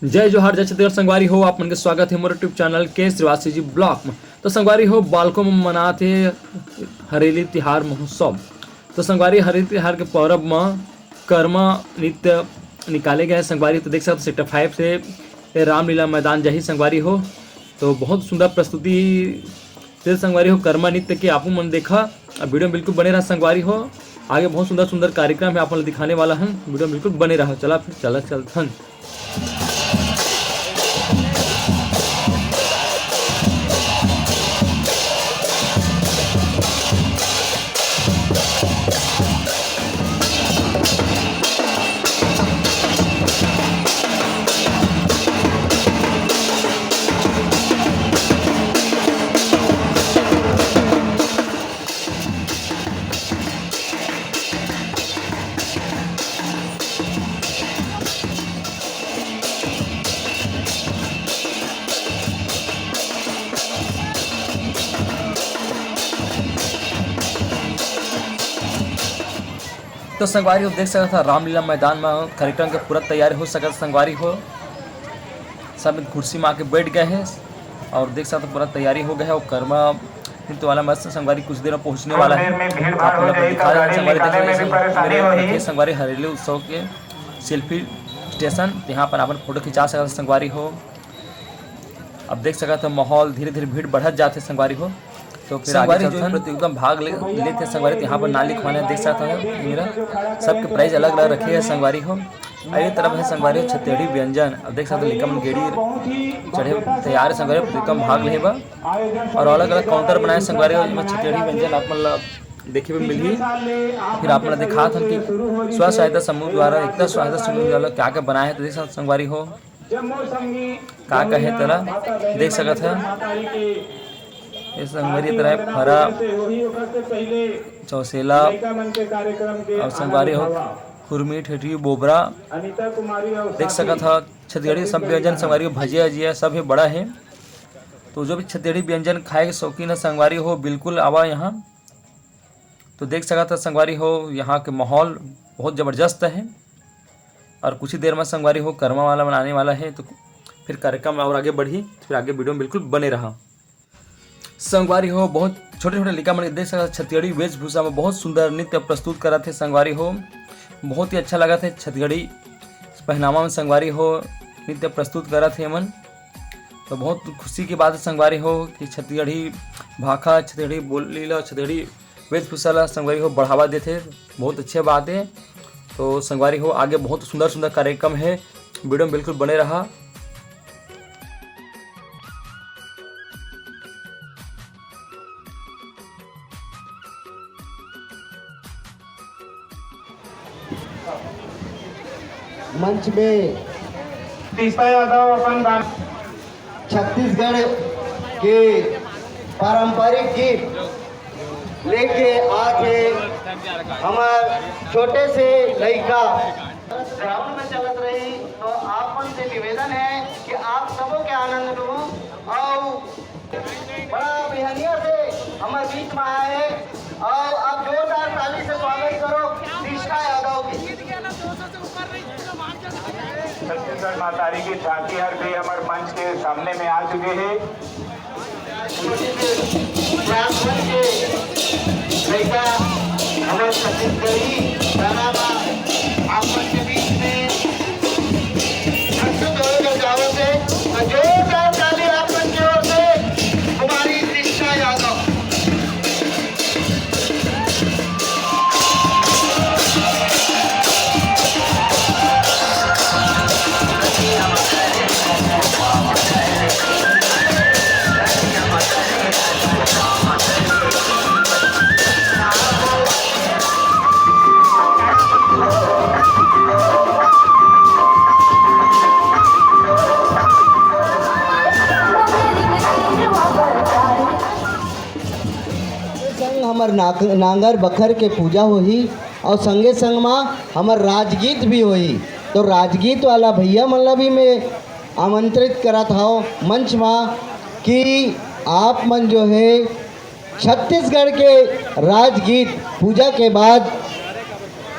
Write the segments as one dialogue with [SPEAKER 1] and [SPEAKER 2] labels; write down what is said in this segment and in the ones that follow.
[SPEAKER 1] जय जोहार जय छत्तीसगढ़ संगवारी हो। आप मन के स्वागत है मोर यूट्यूब चैनल के श्रीवासी जी ब्लॉग में। तो संगवारी हो बालकों में मनाते हरेली तिहार महोत्सव। तो संगवारी हरेली तिहार के पर्व में कर्मा नृत्य निकाले गए हैं संगवारी। तो देख सकते सेक्टर 5 से रामलीला मैदान जही संगवारी हो। तो बहुत सुंदर प्रस्तुति से संगवारी हो कर्मा नृत्य के आपू मन देखा। अब वीडियो में बिल्कुल बने रहा संगवारी हो। आगे बहुत सुंदर सुंदर कार्यक्रम है आप दिखाने वाला है। वीडियो में बिल्कुल बने रहा। चला फिर चलते हैं। तो संगवारी हो देख सकता था रामलीला मैदान में कार्यक्रम के पूरा तैयारी हो सका। संगवारी हो सब कुर्सी में आके बैठ गए हैं और देख सकते पूरा तैयारी हो गया है। और कर्मा नृत्य वाला मस्त संगवारी कुछ देर में पहुंचने वाला है। आप लोग दिखा रहे हैं संगवारी देख संगवारी हरेली उत्सव के सेल्फी स्टेशन। यहाँ पर आप फोटो खिंचा सकते संगवारी हो। अब देख सकते माहौल धीरे धीरे भीड़ बढ़त जाते संगवारी हो। तो फिर संगवारी जो प्रतियोगिता में भाग लेते संगवारी यहाँ पर नाम लिखवाने देख सकते हैं। मेरा सबके प्राइस अलग अलग रखे हैं संगवारी हो। अगली तरफ है संगवारी छत्तीसगढ़ी व्यंजन। अब देख सकते लिकम गेड़ी चढ़े तैयार संगवारी प्रतियोगिता में भाग लेबा और अलग अलग काउंटर बनाए संगवारी हो। छत्तीसगढ़ी व्यंजन आप मतलब देखे में मिली। फिर आप दिखा था कि स्व सहायता समूह द्वारा एकता सहायता समूह द्वारा क्या क्या बनाए हैं। तो देख सकते संगवारी हो क्या कहे तरह देख सकते हैं। इस संगवारी तरह फरा चौसेला और संगवारी हो खुरमी ठेठी बोबरा देख सका था। छत्तीसगढ़ी सब व्यंजन संगवारी हो भजिया अजिया सब है बड़ा है। तो जो भी छत्तीसगढ़ी व्यंजन खाए के शौकीन है संगवारी हो बिल्कुल आवा यहाँ। तो देख सका था संगवारी हो यहाँ के माहौल बहुत ज़बरदस्त है। और कुछ ही देर में संगवारी हो कर्मा वाला बनाने वाला है। तो फिर कार्यक्रम और आगे बढ़ी। फिर आगे वीडियो में बिल्कुल बने रहा संगवारी हो। बहुत छोटे छोटे लिखा मन देख सकते छत्तीसगढ़ी वेशभूषा में बहुत सुंदर नृत्य प्रस्तुत करा थे संगवारी हो। बहुत ही अच्छा लगा थे छत्तीसगढ़ी पहनावा में संगवारी हो नृत्य प्रस्तुत करा थे मन। तो बहुत खुशी की बात है संगवारी हो कि छत्तीसगढ़ी भाषा छत्तीसगढ़ी बोली ला छत्तीसगढ़ी वेशभूषा ला संगवारी हो बढ़ावा देते। बहुत अच्छी बात है। तो संगवारी हो आगे बहुत सुंदर सुंदर कार्यक्रम है। वीडियो में बिल्कुल बने रहा।
[SPEAKER 2] मंच में छत्तीसगढ़ के पारंपरिक गीत लेके आके हमार छोटे से लड़का ग्राउंड में चलत रही। तो आप मन से निवेदन है कि आप सबों के आनंद लो और बड़ा बेहनिया से हमारे बीच में आए हैं। और आप जोरदार ताली से स्वागत करो निष्ठा यादव की।
[SPEAKER 3] छत्तीसगढ़ मातारी की झांकी हर भी हमारे मंच के सामने में आ चुके हैं। हमारे छत्तीसगढ़ी आप मंच के बीच में जोरदार ताली आप मंच की ओर से कुमारी निष्ठा यादव।
[SPEAKER 2] हमार नांगर बखर के पूजा होही और संगे संग में हमार राजगीत भी होही। तो राजगीत वाला भैया मन ला भी मैं आमंत्रित करत हूँ मंच में कि आप मन जो है छत्तीसगढ़ के राजगीत पूजा के बाद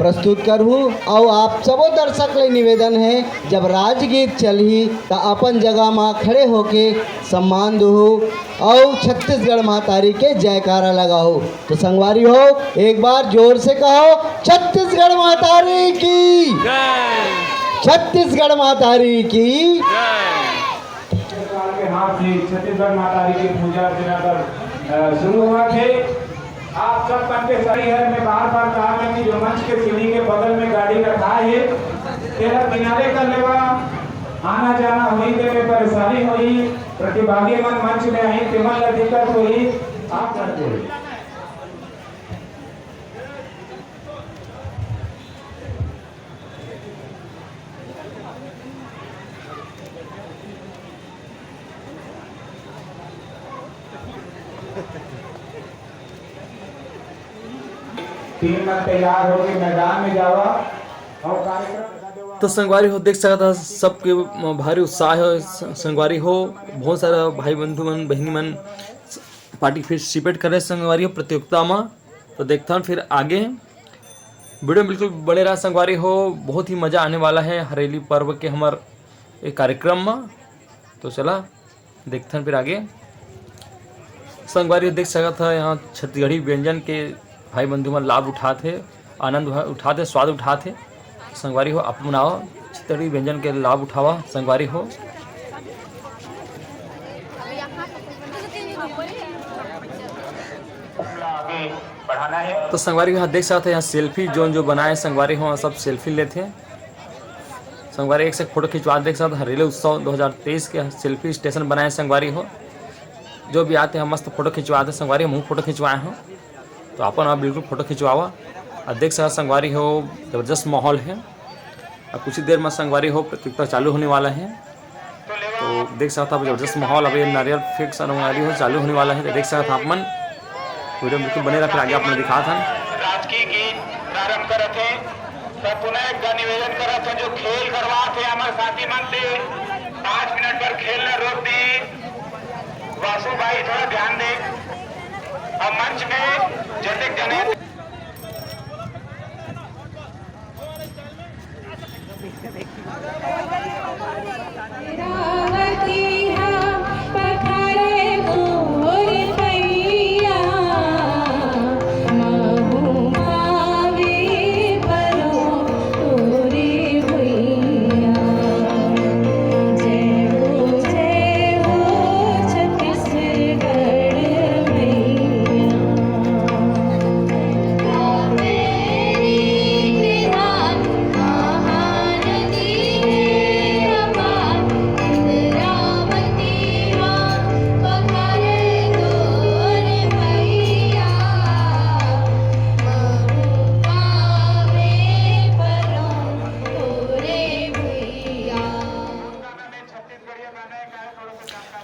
[SPEAKER 2] प्रस्तुत करहूँ। और आप सबो दर्शक ले निवेदन है, जब राजगीत चलही तो अपन जगह में खड़े होके सम्मान दो और छत्तीसगढ़ मातारी के जयकारा लगाओ। तो संगवारी हो, एक बार जोर से कहो, छत्तीसगढ़ मातारी की जय, छत्तीसगढ़ मातारी की जय।
[SPEAKER 3] के हाथ से छत्तीसगढ़ मातारी की पूजा अर्चना कर शुरू हुआ थे। आप सब पंडे सही है, मैं बार कहा है कि जो मंच के सीढ़ी के बगल में गाड़ी रखा है तेरा किनारे कर लेवा, आना जाना हुई में परेशानी हुई, प्रतिभागी मन मंच में आई तेमन दिक्कत हुई, आप करते 3 मन तैयार होकर मैदान में जावा और कार्यक्रम।
[SPEAKER 1] तो संगवारी हो देख सकता सबके भारी उत्साह है। संगवारी हो बहुत सारा भाई बंधु मन बहनी मन पार्टिसिपेट करे संगवारी हो प्रतियोगिता में। तो देखता हूँ फिर आगे वीडियो बिल्कुल बड़े रहा संगवारी हो, बहुत ही मज़ा आने वाला है हरेली पर्व के हमार एक कार्यक्रम में। तो चला देखते हैं फिर आगे संगवारी देख सकता था यहाँ छत्तीसगढ़ी व्यंजन के भाई बंधु मन लाभ उठाते, आनंद उठाते, स्वाद उठाते। संगवारी हो अपनाओ छत्तीसगढ़ी व्यंजन के लाभ उठावा संगवारी हो। तो संगवारी यहाँ देख सकते हैं यहाँ सेल्फी जो बनाए संगवारी हो सब सेल्फी लेते हैं। संगवारी एक से फोटो खिंचवा देख सकते हरेली उत्सव 2023 के सेल्फी स्टेशन बनाए संगवारी हो। जो भी आते हैं मस्त फोटो खिंचवाते संगवारी, हम फोटो खिंचवाए हो तो अपन आप बिल्कुल फोटो खिंचवावा। और देख सकते संगवारी हो ज़बरदस्त माहौल है। और कुछ ही देर में संगवारी हो प्रतियोगिता चालू होने वाला है। तो देख सकते आप ज़बरदस्त माहौल, अभी नारियल फेंक संगवारी हो चालू होने वाला है। तो देख सकते आप मन वीडियो बिल्कुल बने रहा, फिर आगे आपने दिखा था
[SPEAKER 3] राजकीय गीत प्रारंभ करत है। सब पुनः एक निवेदन करत है जो खेल करवा थे हमारे साथी मन से 5 मिनट पर खेल न रोक दी। वासु भाई थोड़ा ध्यान दे। अब मंच में जटिक जने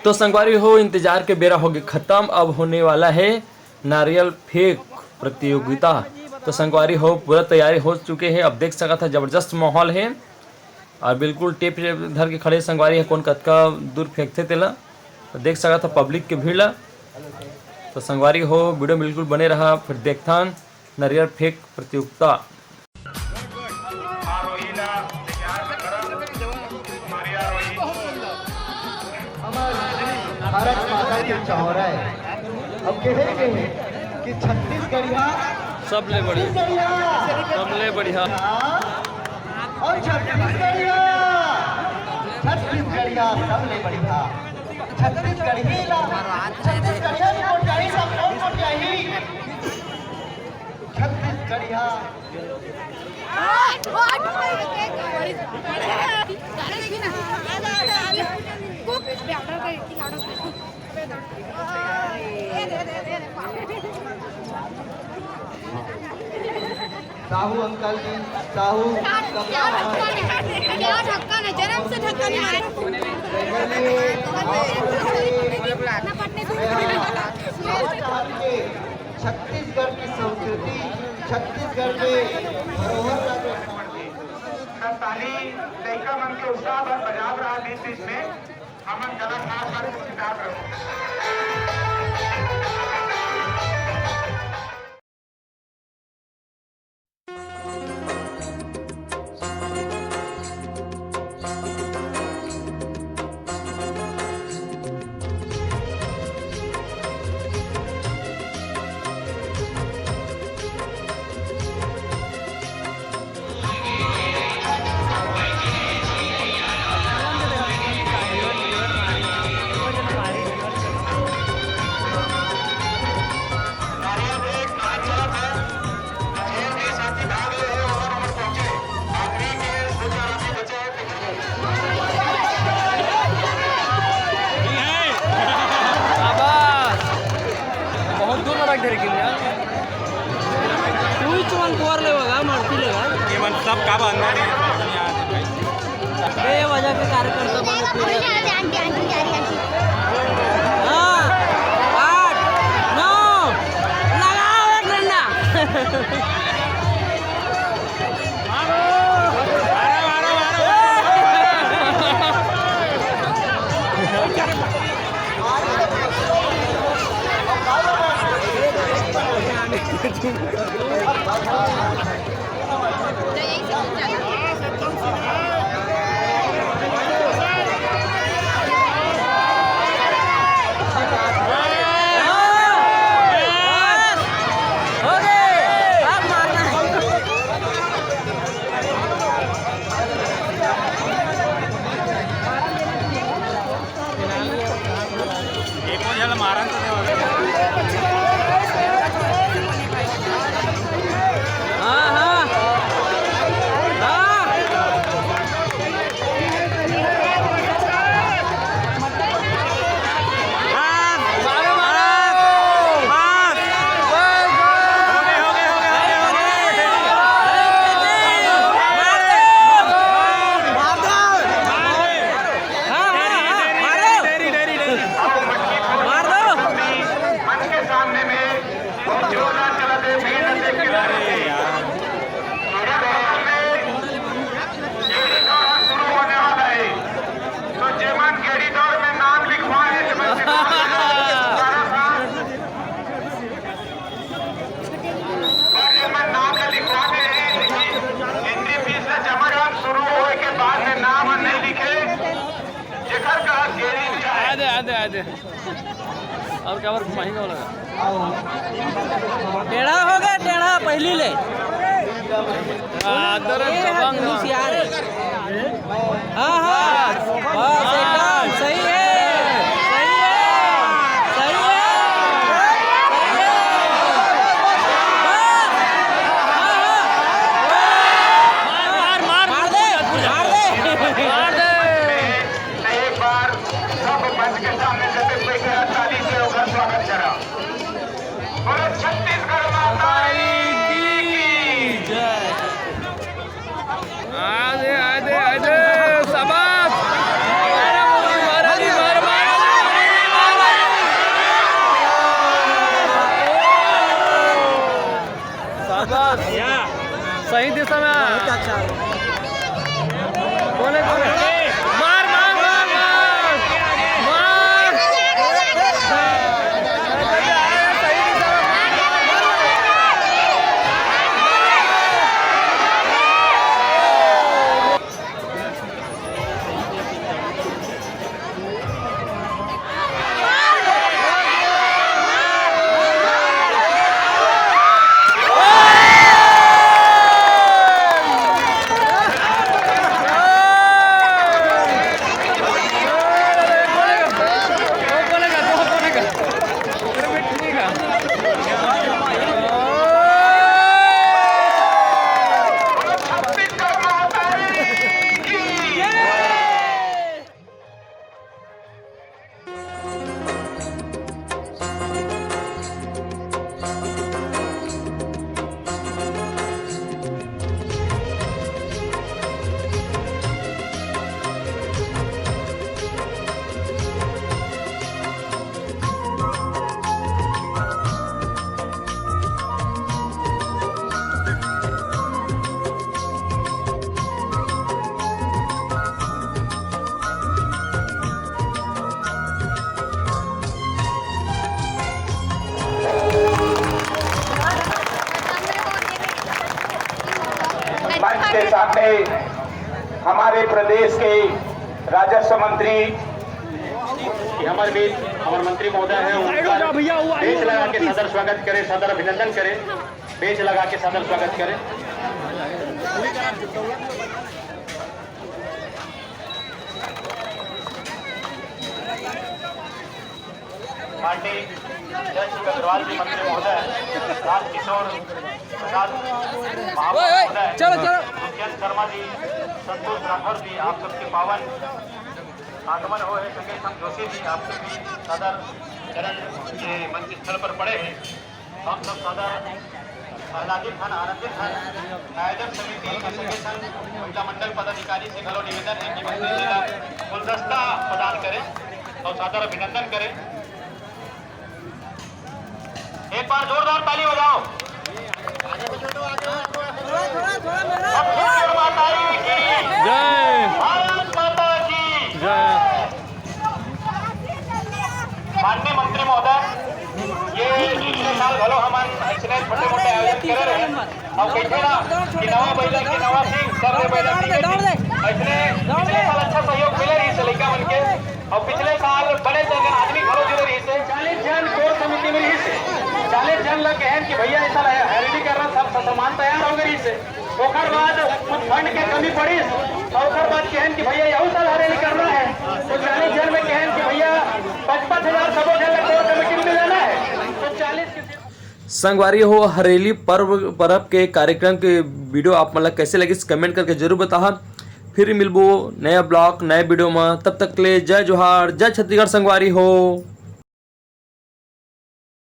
[SPEAKER 1] तो संगवारी हो इंतजार के बेरा हो गया खत्म। अब होने वाला है नारियल फेंक प्रतियोगिता। तो संगवारी हो पूरा तैयारी हो चुके हैं। अब देख सका था जबरदस्त माहौल है और बिल्कुल टेप धर के खड़े संगवारी है कौन कतका दूर फेंकते तेला। तो देख सका था पब्लिक के भीड़। तो संगवारी हो वीडियो बिल्कुल बने रहा, फिर देखता नारियल फेंक प्रतियोगिता।
[SPEAKER 2] भारत माता की चौरा है। अब कहेंगे कि छत्तीसगढ़िया
[SPEAKER 1] सबले बढ़िया, सबले बढ़िया
[SPEAKER 2] और छत्तीसगढ़िया सबले बढ़िया। छत्तीसगढ़िया छत्तीसगढ़िया साहू अंकल जी, साहू
[SPEAKER 4] क्या ढक्कन है, जन्म से ढक्कन ही मारे।
[SPEAKER 2] छत्तीसगढ़ की संस्कृति, छत्तीसगढ़ के धरोहर
[SPEAKER 3] ताली लड़का मन के उत्साह पर बजाव रहा बीच में हमन गलत ना कर सिद्धार्थ रहो।
[SPEAKER 4] आंटी आंटी जा रही आंटी
[SPEAKER 5] 8 9 लगाओ एक डंडा आधे और कवर घुमाएंगे वो लगा टेढ़ा हो गया टेढ़ा पहली ले होशियार हाँ हाँ बस एकदम सही है सही दिशा में बोले मार मार मार मार
[SPEAKER 3] के सामने हमारे प्रदेश के राजस्व मंत्री हमारे बीच हमारे मंत्री महोदय हैं, उनका बेंच लगा के सदर स्वागत करें, सदर अभिनंदन करें, बेंच लगा के सदर स्वागत करें। पार्टी जय अग्रवाल जी मंत्री महोदय, राजकिशोर प्रसाद महोदय, दुष्यंत शर्मा जी, संतोष राठौर जी, आप सबके पावन आगमन हो है। संगे संग जोशी जी आपके भी सदर चरण के मंच स्थल पर पड़े हैं। हम सब सदर आह्लादित हैं, आनंदित हैं। आयोजक समिति संगे संग महिला मंडल पदाधिकारी से घरों निवेदन है कि मंदिर जिला कुल
[SPEAKER 6] गुलदस्ता प्रदान करें और सादर अभिनंदन करें। एक बार जोरदार ताली बजाओ। माता की
[SPEAKER 5] जय
[SPEAKER 6] भारत माता की
[SPEAKER 5] जय।
[SPEAKER 6] माननीय मंत्री महोदय, ये पिछले साल भलो हमन ऐसे छोटे मोटे आयोजन करे रहे और कहते ना कि नवा बैला की नवा सिंह सब रे बैला की ऐसे पिछले साल अच्छा सहयोग मिले रही से लड़का मन के और पिछले साल बड़े जन आदमी घरों जुड़े रही से 40 जन कोर समिति में रही से 40 जन लग गए कि भैया ऐसा हैरिडी कर रहा सब सामान तैयार हो गई से ओकर बाद कुछ फंड के कमी पड़ी और ओकर बाद कहन कि भैया यही साल हैरिडी करना है तो 40 जन में कहन कि भैया 55,000 सबों जन कोर कमेटी में लेना है तो 40
[SPEAKER 1] संगवारी हो हरेली पर्व के कार्यक्रम के वीडियो आप मतलब कैसे लगे कमेंट करके जरूर बताहा। फिर मिलबो नया ब्लॉग नए वीडियो में, तब तक ले जय जोहार जय छत्तीसगढ़ संगवारी हो।